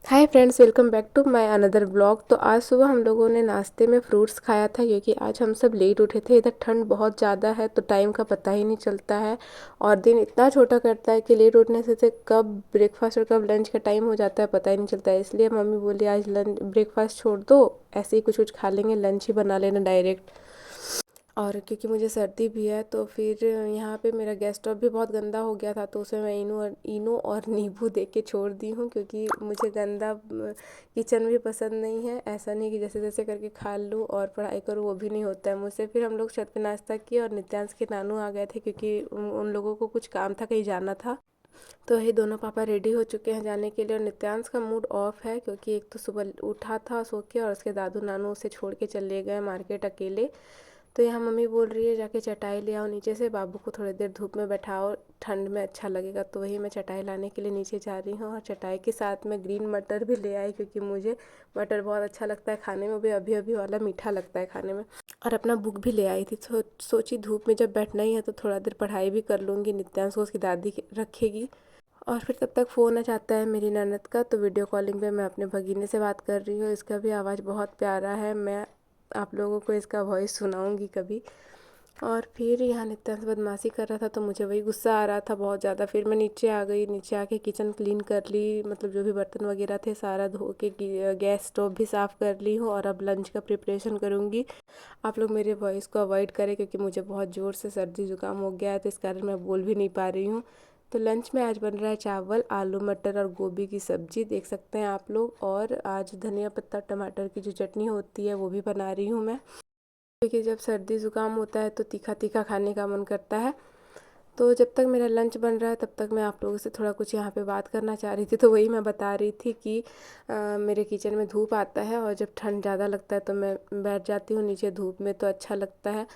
Hi friends, welcome back to my another blog. तो आज सुबह हम लोगों ने नाश्ते में फ्रूट्स खाया था क्योंकि आज हम सब लेट उठे थे। इधर ठंड बहुत ज़्यादा है तो टाइम का पता ही नहीं चलता है और दिन इतना छोटा करता है कि लेट उठने से कब ब्रेकफास्ट और कब लंच का टाइम हो जाता है पता ही नहीं चलता है। इसलिए मम्मी बोली आज लंच ब्रेकफास्ट छोड़ दो, ऐसे ही कुछ कुछ खा लेंगे, लंच ही बना लेना डायरेक्ट। और क्योंकि मुझे सर्दी भी है तो फिर यहाँ पे मेरा गैस स्टोव भी बहुत गंदा हो गया था, तो उसमें मैं इनो और नींबू दे के छोड़ दी हूँ क्योंकि मुझे गंदा किचन भी पसंद नहीं है। ऐसा नहीं कि जैसे तैसे करके खा लूँ और पढ़ाई करूँ, वो भी नहीं होता है मुझसे। फिर हम लोग छत पे नाश्ता किए और नित्यांश के नानू आ गए थे क्योंकि उन लोगों को कुछ काम था, कहीं जाना था। तो ये दोनों पापा रेडी हो चुके हैं जाने के लिए। और नित्यांश का मूड ऑफ है क्योंकि एक तो सुबह उठा था सो के और उसके दादू नानू उसे छोड़ के चले गए मार्केट अकेले। तो यहाँ मम्मी बोल रही है जाके चटाई ले आओ नीचे से, बाबू को थोड़ी देर धूप में बैठाओ, ठंड में अच्छा लगेगा। तो वही मैं चटाई लाने के लिए नीचे जा रही हूँ और चटाई के साथ में ग्रीन मटर भी ले आई क्योंकि मुझे मटर बहुत अच्छा लगता है खाने में, भी अभी अभी वाला मीठा लगता है खाने में। और अपना बुक भी ले आई थी। सोची धूप में जब बैठना ही है तो थोड़ा देर पढ़ाई भी कर लूँगी, नित्यांश को उसकी दादी रखेगी। और फिर तब तक फ़ोन आ जाता है मेरी ननद का, तो वीडियो कॉलिंग पे मैं अपने भगीने से बात कर रही हूँ। इसका भी आवाज़ बहुत प्यारा है, मैं आप लोगों को इसका वॉइस सुनाऊंगी कभी। और फिर यहाँ नित्यांश बदमाशी कर रहा था तो मुझे वही गुस्सा आ रहा था बहुत ज़्यादा। फिर मैं नीचे आ गई, नीचे आके किचन क्लीन कर ली, मतलब जो भी बर्तन वगैरह थे सारा धो के गैस स्टोव भी साफ़ कर ली हूँ और अब लंच का प्रिपरेशन करूँगी। आप लोग मेरे वॉइस को अवॉइड करें क्योंकि मुझे बहुत ज़ोर से सर्दी ज़ुकाम हो गया है, तो इस कारण मैं बोल भी नहीं पा रही हूँ। तो लंच में आज बन रहा है चावल, आलू मटर और गोभी की सब्ज़ी, देख सकते हैं आप लोग। और आज धनिया पत्ता टमाटर की जो चटनी होती है वो भी बना रही हूँ मैं, क्योंकि जब सर्दी ज़ुकाम होता है तो तीखा तीखा खाने का मन करता है। तो जब तक मेरा लंच बन रहा है तब तक मैं आप लोगों से थोड़ा कुछ यहाँ पे बात करना चाह रही थी। तो वही मैं बता रही थी कि मेरे किचन में धूप आता है और जब ठंड ज़्यादा लगता है तो मैं बैठ जाती हूँ नीचे धूप में, तो अच्छा लगता है।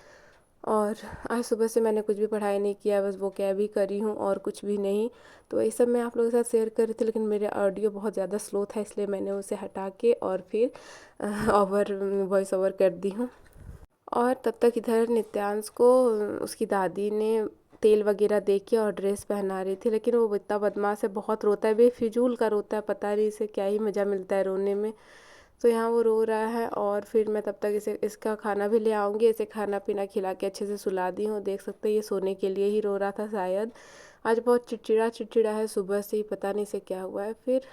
और आज सुबह से मैंने कुछ भी पढ़ाई नहीं किया, बस वो कैब ही करी हूँ और कुछ भी नहीं। तो वही सब मैं आप लोगों के साथ शेयर कर रही थी, लेकिन मेरे ऑडियो बहुत ज़्यादा स्लो था इसलिए मैंने उसे हटा के और फिर ओवर वॉइस ओवर कर दी हूँ। और तब तक इधर नित्यांश को उसकी दादी ने तेल वगैरह दे के और ड्रेस पहना रही थी, लेकिन वो इतना बदमाश है, बहुत रोता है, बेफिजूल का रोता है, पता नहीं इसे क्या ही मज़ा मिलता है रोने में। तो यहाँ वो रो रहा है और फिर मैं तब तक इसे इसका खाना भी ले आऊँगी, इसे खाना पीना खिला के अच्छे से सुला दी हूँ। देख सकते हैं ये सोने के लिए ही रो रहा था शायद। आज बहुत चिड़चिड़ा चिड़चिड़ा है, सुबह से ही पता नहीं इसे क्या हुआ है। फिर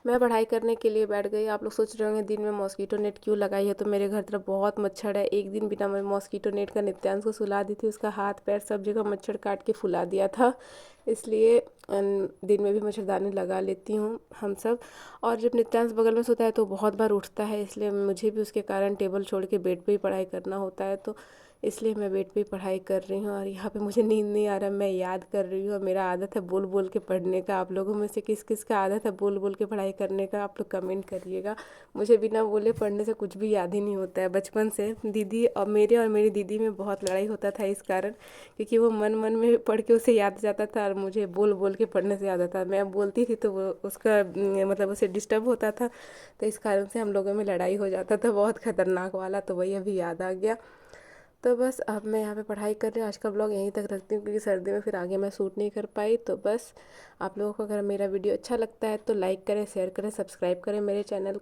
मैं पढ़ाई करने के लिए बैठ गई। आप लोग सोच रहे होंगे दिन में मॉस्किटो नेट क्यों लगाई है, तो मेरे घर तरफ बहुत मच्छर है। एक दिन बिना मैं मॉस्किटो नेट का नित्यांश को सुला दी थी, उसका हाथ पैर सब जगह मच्छर काट के फुला दिया था। इसलिए दिन में भी मच्छरदानी लगा लेती हूँ हम सब। और जब नित्यांश बगल में सोता है तो बहुत बार उठता है, इसलिए मुझे भी उसके कारण टेबल छोड़ के बेड पे ही पढ़ाई करना होता है, तो इसलिए मैं बेड पे ही पढ़ाई कर रही हूँ। और यहाँ पे मुझे नींद नहीं आ रहा, मैं याद कर रही हूँ। मेरा आदत है बोल बोल के पढ़ने का। आप लोगों में से किस किस का आदत है बोल बोल के पढ़ाई करने का, आप लोग कमेंट करिएगा। मुझे बिना बोले पढ़ने से कुछ भी याद ही नहीं होता है। बचपन से दीदी और मेरी दीदी में बहुत लड़ाई होता था इस कारण, क्योंकि वो मन मन में पढ़ के उसे याद जाता था और मुझे बोल बोल के पढ़ने से याद आता था। मैं बोलती थी तो वो उसका मतलब उसे डिस्टर्ब होता था, तो इस कारण से हम लोगों में लड़ाई हो जाता था बहुत खतरनाक वाला। तो वही अभी याद आ गया। तो बस अब मैं यहाँ पे पढ़ाई कर रही हूँ। आज का ब्लॉग यहीं तक रखती हूँ क्योंकि सर्दी में फिर आगे मैं शूट नहीं कर पाई। तो बस आप लोगों को अगर मेरा वीडियो अच्छा लगता है तो लाइक करें, शेयर करें, सब्सक्राइब करें मेरे चैनल को।